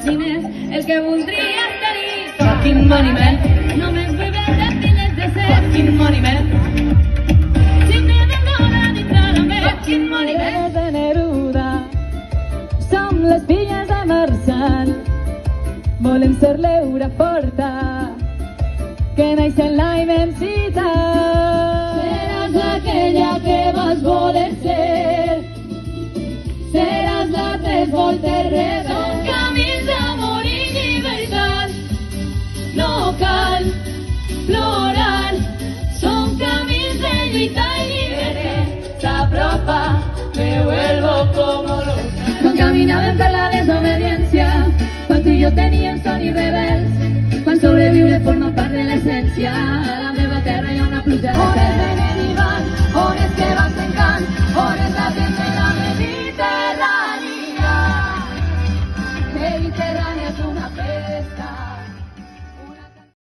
diners el que voldries tenir. Fucking money man, només vull veure milers de ser. Fucking money man, si tenen dona dintre la ment. Fucking money man. De Neruda, som les filles de Marçal, volem ser l'eura forta que naix en la immensitat. Seràs aquella que vas voler ser, seràs la tres voltes rebel. Són camins d'amor i llibertat, no cal plorar, són camins de lluita i llibertat. S'apropa, me vuelvo como loca. Quan caminàvem per la desobediència, quan tu i jo teníem son i rebels, quan sobreviure forma part de l'essència.